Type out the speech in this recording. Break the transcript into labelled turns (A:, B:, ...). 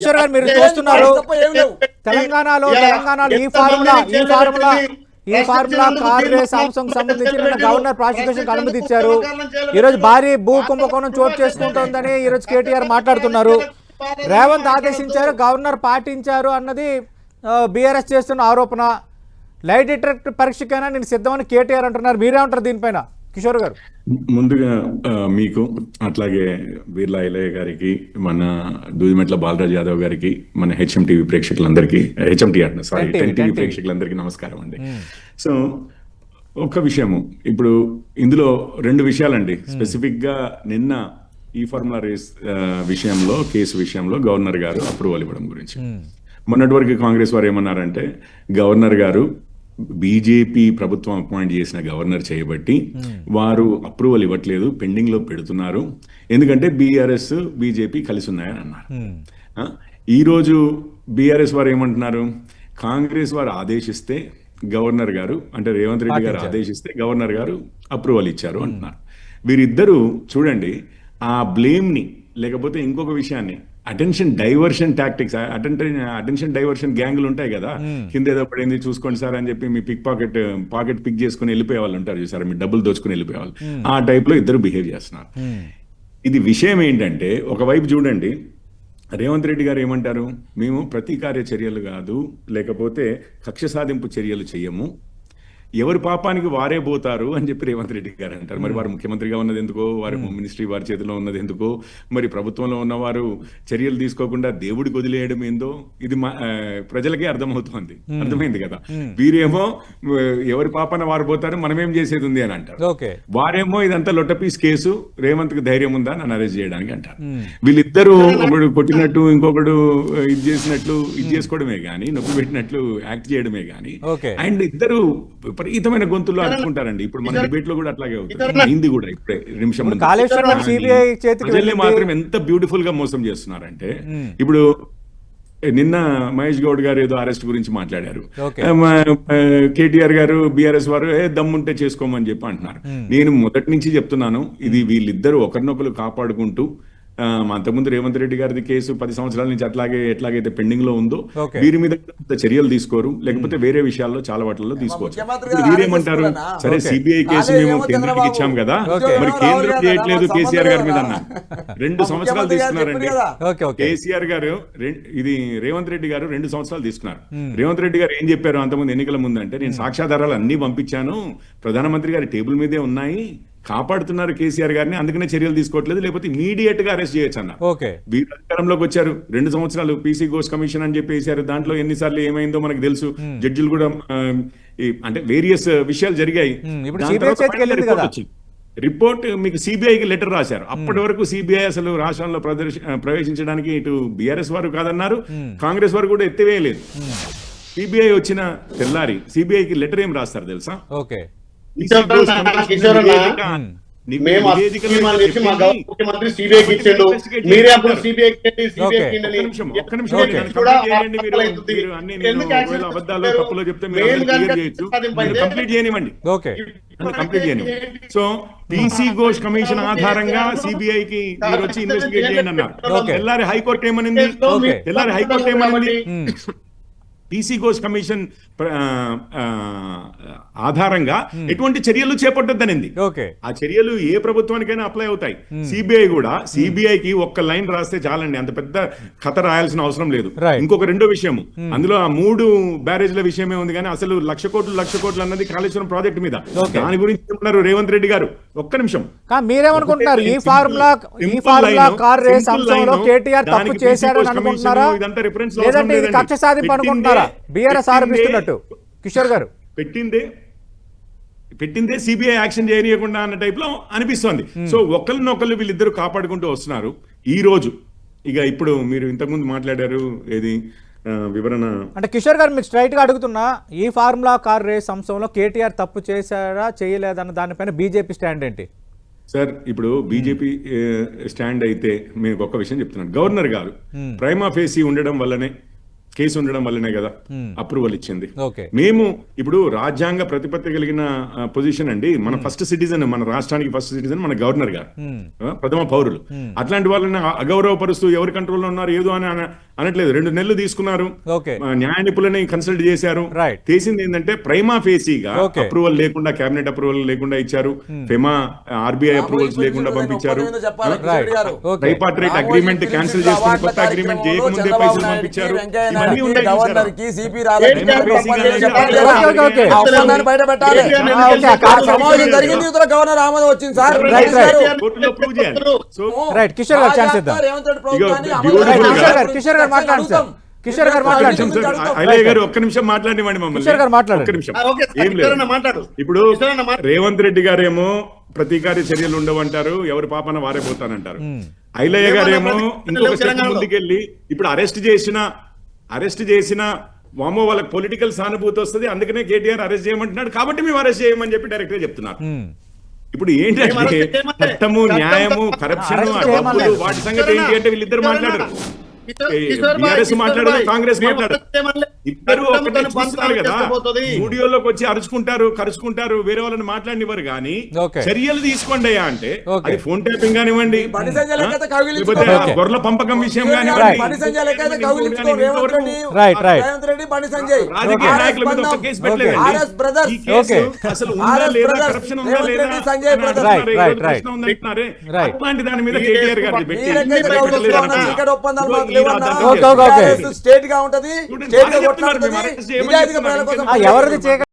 A: కిషోర్ గారు మీరు చూస్తున్నారు తెలంగాణలో ఈ ఫార్ములా కార్ రేస్ అంశంకు సంబంధించి నిన్న గవర్నర్ ప్రాసిక్యూషన్ అనుమతి ఇచ్చారు. ఈ రోజు భారీ భూ కుంభకోణం చోటు చేసుకుంటోందని ఈ రోజు కేటీఆర్ మాట్లాడుతున్నారు. రేవంత్ ఆదేశించారు, గవర్నర్ పాటించారు అన్నది బీఆర్ఎస్ చేస్తున్న ఆరోపణ. లై డిటెక్టర్ పరీక్షకైనా నేను సిద్ధమని కేటీఆర్ అంటున్నారు. మీరేమంటారు దీనిపైన కిషోర్ గారు?
B: ముందుగా మీకు అట్లాగే వీర్లా ఐలయ్య గారికి, మన దూదిమెట్ల బాలరాజ్ యాదవ్ గారికి, మన హెచ్ఎం టీవీ ప్రేక్షకులందరికీ, టెన్ టీవీ ప్రేక్షకులందరికీ నమస్కారం అండి. సో ఒక విషయము, ఇప్పుడు ఇందులో రెండు విషయాలండి. స్పెసిఫిక్ గా నిన్న ఈ ఫార్ములా రేస్ విషయంలో, కేసు విషయంలో గవర్నర్ గారు అప్రూవల్ ఇవ్వడం గురించి, మొన్నటి వరకు కాంగ్రెస్ వారు ఏమన్నారంటే గవర్నర్ గారు బీజేపీ ప్రభుత్వం అపాయింట్ చేసిన గవర్నర్ చేయబట్టి వారు అప్రూవల్ ఇవ్వట్లేదు, పెండింగ్ లో పెడుతున్నారు, ఎందుకంటే బీఆర్ఎస్ బీజేపీ కలిసి ఉన్నాయని అన్నారు. ఈరోజు బీఆర్ఎస్ వారు ఏమంటున్నారు, కాంగ్రెస్ వారు ఆదేశిస్తే గవర్నర్ గారు, అంటే రేవంత్ రెడ్డి గారు ఆదేశిస్తే గవర్నర్ గారు అప్రూవల్ ఇచ్చారు అంటున్నారు. వీరిద్దరూ చూడండి, ఆ బ్లేమ్ ని లేకపోతే ఇంకొక విషయాన్ని attention diversion tactics, attention diversion గ్యాంగులు ఉంటాయి కదా, కింద ఏదో పడింది చూసుకోండి సార్ అని చెప్పి మీ పాకెట్ పిక్ చేసుకుని వెళ్ళిపోయే వాళ్ళు ఉంటారు చూసారా, మీ డబ్బులు దోచుకుని వెళ్ళిపోయేవాళ్ళు, ఆ టైప్ లో ఇద్దరు బిహేవ్ చేస్తున్నారు. ఇది విషయం ఏంటంటే, ఒకవైపు చూడండి రేవంత్ రెడ్డి గారు ఏమంటారు, మేము ప్రతీకార్య చర్యలు కాదు, లేకపోతే కక్ష సాధింపు చర్యలు చెయ్యము, ఎవరి పాపానికి వారే పోతారు అని చెప్పి రేవంత్ రెడ్డి గారు అంటారు. మరి వారు ముఖ్యమంత్రిగా ఉన్నది ఎందుకో, వారి హోమ్ మినిస్ట్రీ వారి చేతిలో ఉన్నది ఎందుకో, మరి ప్రభుత్వంలో ఉన్నవారు చర్యలు తీసుకోకుండా దేవుడికి వదిలేయడం ఏందో ఇది ప్రజలకే అర్థమైంది కదా. వీరేమో ఎవరి పాపాన వారు పోతారు, మనమేం చేసేది ఉంది అని అంటారు. వారేమో ఇదంతా లొట్టపీస్ కేసు, రేవంత్ కి ధైర్యం ఉందా నన్ను అరెస్ట్ చేయడానికి అంటారు. వీళ్ళిద్దరూ ఒకడు కొట్టినట్టు ఇంకొకడు ఇది చేసినట్లు ఇది చేసుకోవడమే గానీ, నొప్పి పెట్టినట్లు యాక్ట్ చేయడమే గానీ, అండ్ ఇద్దరు విపరీతమైన గొంతుల్లో అడుచుకుంటారండి. ఇప్పుడు మన డిబేట్ లో కూడా అట్లాగే అవుతుంది. హిందీ కూడా ఇప్పుడే నిమిషం ప్రజల్ని మాత్రం ఎంత బ్యూటిఫుల్ గా మోసం చేస్తున్నారంటే, ఇప్పుడు నిన్న మహేష్ గౌడ్ గారు ఏదో అరెస్ట్ గురించి మాట్లాడారు, కేటీఆర్ గారు బీఆర్ఎస్ వారు దమ్ముంటే చేసుకోమని చెప్పి అంటున్నారు. నేను మొదటి నుంచి చెప్తున్నాను, ఇది వీళ్ళిద్దరూ ఒకరినొకరు కాపాడుకుంటూ, అంతకుముందు రేవంత్ రెడ్డి గారిది కేసు 10 సంవత్సరాల నుంచి ఎట్లాగైతే పెండింగ్ లో ఉందో, వీరి మీద చర్యలు తీసుకోరు, లేకపోతే వేరే విషయాల్లో చాలా వాటిల్లో తీసుకోవచ్చు. వీరేమంటారు, సరే సిబిఐ కేసు మేము కేంద్రానికి ఇచ్చాం కదా, మరి కేంద్రం చేయట్లేదు కేసీఆర్ గారి మీద అన్న 2 సంవత్సరాలు తీసుకున్నారండి కేసీఆర్ గారు. ఇది రేవంత్ రెడ్డి గారు 2 సంవత్సరాలు తీసుకున్నారు. రేవంత్ రెడ్డి గారు ఏం చెప్పారు అంతకుముందు ఎన్నికల ముందు అంటే, నేను సాక్ష్యాధారాలు అన్ని పంపించాను, ప్రధానమంత్రి గారి టేబుల్ మీదే ఉన్నాయి, కాపాడుతున్నారు కేసీఆర్ గారిని, అందుకనే చర్యలు తీసుకోవట్లేదు, లేకపోతే ఇమీడియట్ గా అరెస్ట్ చేయొచ్చు అన్న. వీరు అధికారంలోకి వచ్చారు 2 సంవత్సరాలు, పీసీ ఘోష్ కమిషన్ అని చెప్పేసారు. దాంట్లో ఎన్నిసార్లు ఏమైందో మనకు తెలుసు. జడ్జిలు కూడా అంటే వేరియస్ విషయాలు జరిగాయి. రిపోర్ట్ మీకు సిబిఐకి లెటర్ రాశారు. అప్పటి వరకు సిబిఐ అసలు రాష్ట్రంలో ప్రవేశించడానికి ఇటు బీఆర్ఎస్ వారు కాదన్నారు, కాంగ్రెస్ వారు కూడా ఎత్తివేయలేదు. సిబిఐ వచ్చిన తెల్లారి సిబిఐకి లెటర్ ఏం రాస్తారు తెలుసా? అబద్ధాలు తప్పులో చెప్తే కంప్లీట్ చేయనివ్వండి. సో పీసీ ఘోష్ కమిషన్ ఆధారంగా సిబిఐకి మీరు వచ్చి ఇన్వెస్టిగేట్ చేయండి అన్నారు. తెల్లారి హైకోర్టు ఏమనింది, పీసీ ఘోష్ కమిషన్ ఆధారంగా ఎటువంటి చర్యలు చేపట్టద్దనింది. ఆ చర్యలు ఏ ప్రభుత్వానికైనా అప్లై అవుతాయి. సిబిఐ కూడా, సిబిఐకి ఒక్క లైన్ రాస్తే చాలండి, అంత పెద్ద కథ రాయాల్సిన అవసరం లేదు. ఇంకొక రెండో విషయం, అందులో ఆ 3 బ్యారేజ్ల విషయమే ఉంది, కానీ అసలు లక్ష కోట్లు అన్నది కాళేశ్వరం ప్రాజెక్టు మీద. దాని గురించి చెప్తున్నారు రేవంత్ రెడ్డి గారు. ఒక్క నిమిషం,
A: మీరేమనుకుంటున్నారు? ఈ ఫార్ములా కార్ రేస్ అంశంలో కేటీఆర్ తప్పు చేశారని అనుకుంటున్నారా, లేదంటే ఇది కక్ష సాధింపు అనుకుంటున్నారా బీఆర్ఎస్ ఆరోపిస్తున్నట్టు? కిషోర్ గారు, పెట్టిందే సిబిఐ యాక్షన్ చేయనీయకుండా అన్న టైప్ లో అనిపిస్తోంది. సో ఒకరినొకరు వీళ్ళిద్దరు కాపాడుకుంటూ వస్తున్నారు. ఈ రోజు ఇక ఇప్పుడు మీరు ఇంతకుముందు మాట్లాడారు, ఏది వివరణ అంటే కిషోర్ గారు మీకు స్ట్రైట్ గా అడుగుతున్నా, ఈ ఫార్ములా కార్ రేస్ అంశంలో కేటీఆర్ తప్పు చేశారా చేయలేదన్న దానిపైన బీజేపీ స్టాండ్ ఏంటి? సార్, ఇప్పుడు బీజేపీ స్టాండ్ అయితే మీకు ఒక్క విషయం చెప్తున్నాను. గవర్నర్ గారు ప్రైమా ఫేసీ ఉండడం వల్లనే కేసు ఉండడం వల్లనే కదా అప్రూవల్ ఇచ్చింది.
C: ఓకే.
A: మేము ఇప్పుడు రాజ్యాంగ ప్రతిపత్తి కలిగిన పొజిషన్ అండి. మన ఫస్ట్ సిటిజన్, మన రాష్ట్రానికి ఫస్ట్ సిటిజన్ మన గవర్నర్ గారు, ప్రథమ పౌరులు. అట్లాంటి వాళ్ళని అగౌరవపరుస్తూ ఎవరి కంట్రోల్లో ఉన్నారు ఏదో అని అనట్లేదు. 2 నెలలు తీసుకున్నారు,
C: ఓకే.
A: న్యాయ నిపుణులని కన్సల్ట్ చేశారు.
C: రైట్.
A: చేసింది ఏంటంటే ప్రైమా ఫేసీగా
C: ఓకే.
A: అప్రూవల్ లేకుండా, కేబినెట్ అప్రూవల్ లేకుండా ఇచ్చారు, ఫెమా ఆర్బీఐ అప్రూవల్స్ లేకుండా పంపించారు, ట్రైపార్టైట్ అగ్రిమెంట్ క్యాన్సిల్ చేసుకుని కొత్త అగ్రిమెంట్ చేయకముందే పైసలు పంపించారు. ఇవన్నీ ఉన్నాయి చూసారా?
D: గవర్నర్ ఆమోదం వచ్చింది సార్.
A: కోర్టులో ప్రూవ్ చేయాలి. So
C: right. కిషోర్ గారు ఛాన్స్ ఇద్దాం. కిషోర్ గారు మాట్లాడండి సార్. కిషోర్ గారు మాట్లాడండి.
A: ఐలయ్య గారు ఒక్క నిమిషం మాట్లాడివ్వండి మమ్మల్ని.
C: కిషోర్ గారు మాట్లాడండి.
A: ఒక్క నిమిషం. ఏం లేదు, ఇప్పుడు రేవంత్ రెడ్డి గారేమో ప్రతీకార చర్యలు ఉండవంటారు, ఎవరి పాపన వారే పోతానంటారు. ఐలయ్య గారేమో ఇంకొక స్టెప్ ముందుకెళ్ళి ఇప్పుడు అరెస్ట్ చేసిన వామో వాళ్ళకి పొలిటికల్ సానుభూతి వస్తుంది, అందుకనే కేటీఆర్ అరెస్ట్ చేయమంటున్నాడు, కాబట్టి మేము అరెస్ట్ చేయమని చెప్పి డైరెక్ట్ గా చెప్తున్నారు. ఇప్పుడు ఏంటంటే చట్టము, న్యాయము, కరప్షన్, డబ్బులు, వాటి సంగతి ఏంటి అంటే వీళ్ళిద్దరు మాట్లాడరు. బీఆర్ఎస్ మాట్లాడరు, కాంగ్రెస్ మాట్లాడరు. ఇద్దరు ఒకటే చూస్తున్నారు కదా, స్టూడియోలోకి వచ్చి కరుచుకుంటారు, వేరే వాళ్ళని మాట్లాడినివ్వరు. కానీ చర్యలు తీసుకోండి అయ్యా అంటే అది ఫోన్ ట్యాపింగ్ కానివ్వండి, లేకపోతే గొర్రెల పంపకం విషయం కానివ్వండి, రాజకీయ నాయకుల మీద ఒక కేసు పెట్టలేదు. ఈ కేసు అసలు ఉందా లేదా, కరప్షన్ ఉందా లేదా ఉందంటున్నారే, అట్లాంటి దాని మీద కేటీఆర్ గారు
D: స్టేట్ గా ఉంటది,
C: ఎవరిది